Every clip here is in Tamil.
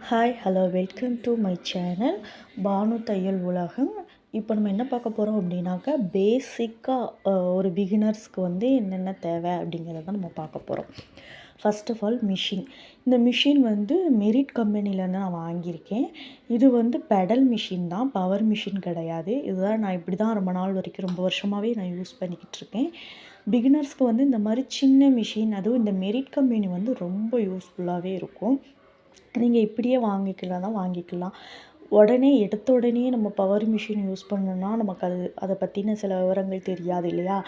Hi hello welcome to my channel Bhanu தையல் உலகம். இப்போ நம்ம என்ன பார்க்க போகிறோம் அப்படின்னாக்கா, பேசிக்காக ஒரு பிகினர்ஸ்க்கு வந்து என்னென்ன தேவை அப்படிங்கிறத தான் நம்ம பார்க்க போகிறோம். First of all machine. இந்த மிஷின் வந்து மெரிட் கம்பெனிலேருந்து நான் வாங்கியிருக்கேன். இது வந்து பெடல் மிஷின் தான், பவர் மிஷின் கிடையாது. இதுதான் நான் இப்படி தான் ரொம்ப நாள் வரைக்கும் ரொம்ப வருஷமாகவே நான் யூஸ் பண்ணிக்கிட்டு இருக்கேன். பிகினர்ஸ்க்கு வந்து இந்த மாதிரி சின்ன மிஷின், அதுவும் இந்த மெரிட் கம்பெனி வந்து ரொம்ப யூஸ்ஃபுல்லாகவே இருக்கும். நீங்கள் இப்படியே வாங்கிக்கலாம். உடனே எடுத்த உடனே நம்ம பவர் மிஷின் யூஸ் பண்ணோம்னா நமக்கு அதை பற்றின சில விவரங்கள் தெரியாது இல்லையா?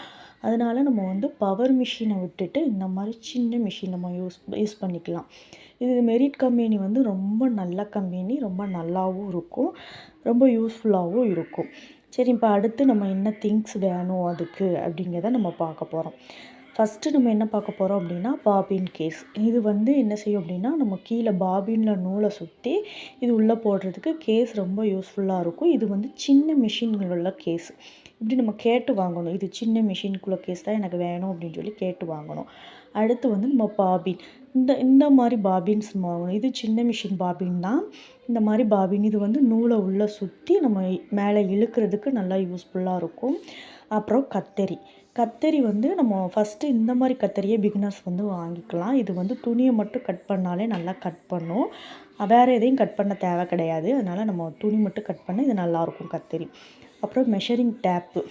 அதனால நம்ம வந்து பவர் மிஷினை விட்டுட்டு இந்த மாதிரி சின்ன மிஷின் நம்ம யூஸ் பண்ணிக்கலாம். இது மெரிட் கம்பெனி வந்து ரொம்ப நல்ல கம்பெனி, ரொம்ப நல்லாவும் இருக்கும், ரொம்ப யூஸ்ஃபுல்லாகவும் இருக்கும். சரி, இப்போ அடுத்து நம்ம என்ன திங்ஸ் வேணும் அதுக்கு அப்படிங்கிறத நம்ம பார்க்க போகிறோம். ஃபஸ்ட்டு நம்ம என்ன பார்க்க போகிறோம் அப்படின்னா, பாபின் கேஸ். இது வந்து என்ன செய்யும் அப்படின்னா, நம்ம கீழே பாபினில் நூலை சுற்றி இது உள்ளே போடுறதுக்கு கேஸ் ரொம்ப யூஸ்ஃபுல்லாக இருக்கும். இது வந்து சின்ன மிஷின்கள் உள்ள கேஸ். இப்படி நம்ம கேட்டு வாங்கணும், இது சின்ன மிஷினுக்குள்ள கேஸ் தான் எனக்கு வேணும் அப்படின்னு சொல்லி கேட்டு வாங்கணும். அடுத்து வந்து நம்ம பாபின், இந்த மாதிரி பாபின்ஸ் வாங்கணும். இது சின்ன மிஷின் பாபின் தான். இந்த மாதிரி பாபின் இது வந்து நூலை உள்ளே சுற்றி நம்ம மேலே இழுக்கிறதுக்கு நல்லா யூஸ்ஃபுல்லாக இருக்கும். அப்புறம் கத்தரி வந்து நம்ம ஃபஸ்ட்டு இந்த மாதிரி கத்தரியே பிகினர்ஸ் வந்து வாங்கிக்கலாம். இது வந்து துணியை மட்டும் கட் பண்ணாலே நல்லா கட் பண்ணும். வேறு எதையும் கட் பண்ண தேவை கிடையாது. அதனால் நம்ம துணி மட்டும் கட் பண்ண இது நல்லாயிருக்கும் கத்தரி. அப்புறம் மெஷரிங் டேப்பு.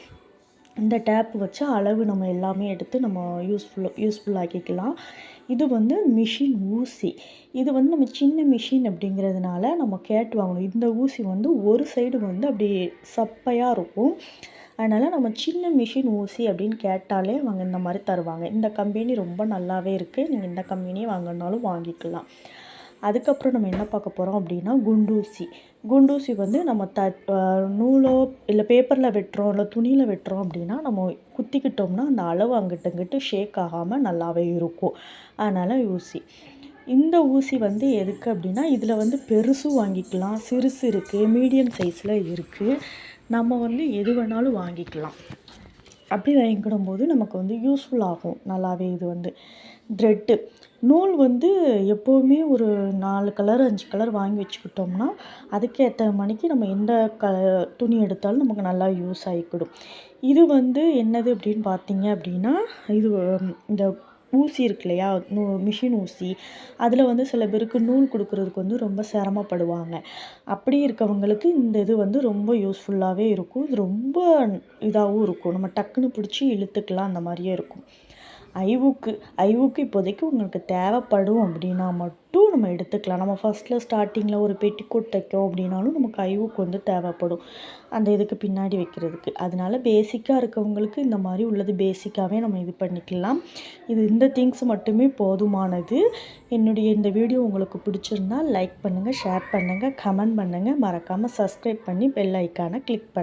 இந்த டேப்பு வச்சு அளவு நம்ம எல்லாமே எடுத்து நம்ம யூஸ்ஃபுல்லாக்கிக்கலாம். இது வந்து மிஷின் ஊசி. இது வந்து நம்ம சின்ன மிஷின் அப்படிங்கிறதுனால நம்ம கேட்டு வாங்கணும். இந்த ஊசி வந்து ஒரு சைடு வந்து அப்படி சப்பையாக இருக்கும். அதனால் நம்ம சின்ன மிஷின் ஊசி அப்படின்னு கேட்டாலே அவங்க இந்த மாதிரி தருவாங்க. இந்த கம்பெனி ரொம்ப நல்லாவே இருக்குது. நீங்கள் இந்த கம்பெனியே வாங்கினாலும் வாங்கிக்கலாம். அதுக்கப்புறம் நம்ம என்ன பார்க்க போகிறோம் அப்படின்னா, குண்டூசி வந்து நம்ம நூலோ இல்லை பேப்பரில் வெட்டுறோம், இல்லை துணியில் வெட்டுறோம் அப்படின்னா நம்ம குத்திக்கிட்டோம்னா அந்த அளவு அங்கிட்டு ஷேக் ஆகாமல் நல்லாவே இருக்கும். அதனால் ஊசி. இந்த ஊசி வந்து எதுக்கு அப்படின்னா, இதில் வந்து பெருசும் வாங்கிக்கலாம், சிறுசு இருக்குது, மீடியம் சைஸில் இருக்குது. நம்ம வந்து எது வேணாலும் வாங்கிக்கலாம். அப்படி வாங்கிக்கிடும்போது நமக்கு வந்து யூஸ்ஃபுல் ஆகும் நல்லாவே. இது வந்து த்ரெட்டு, நூல் வந்து எப்போவுமே ஒரு 4 கலர் 5 கலர் வாங்கி வச்சுக்கிட்டோம்னா அதுக்கேற்ற மணிக்கு நம்ம எந்த துணி எடுத்தாலும் நமக்கு நல்லா யூஸ் ஆகிக்கிடும். இது வந்து என்னது அப்படின்னு பார்த்தீங்க அப்படின்னா, இது இந்த ஊசி இருக்கு இல்லையா, மிஷின் ஊசி. அதில் வந்து சில பேருக்கு நூல் கொடுக்குறதுக்கு வந்து ரொம்ப சிரமப்படுவாங்க. அப்படி இருக்கவங்களுக்கு இந்த இது வந்து ரொம்ப யூஸ்ஃபுல்லாகவே இருக்கும். இது ரொம்ப இதாகவும் இருக்கும், நம்ம டக்குன்னு பிடிச்சி இழுத்துக்கலாம், அந்த மாதிரியே இருக்கும். ஐவுக்கு இப்போதைக்கு உங்களுக்கு தேவைப்படும் அப்படின்னா மட்டும் நம்ம எடுத்துக்கலாம். நம்ம ஃபஸ்ட்டில் ஸ்டார்டிங்கில் ஒரு பெட்டிக்கோட் தைக்கோம் அப்படின்னாலும் நமக்கு ஐவுக்கு வந்து தேவைப்படும், அந்த இதுக்கு பின்னாடி வைக்கிறதுக்கு. அதனால பேசிக்காக இருக்கவங்களுக்கு இந்த மாதிரி உள்ளது பேசிக்காகவே நம்ம இது பண்ணிக்கலாம். இந்த திங்ஸ் மட்டுமே போதுமானது. என்னுடைய இந்த வீடியோ உங்களுக்கு பிடிச்சிருந்தால் லைக் பண்ணுங்கள், ஷேர் பண்ணுங்கள், கமெண்ட் பண்ணுங்கள். மறக்காமல் சப்ஸ்கிரைப் பண்ணி பெல் ஐக்கானை கிளிக் பண்ணுங்கள்.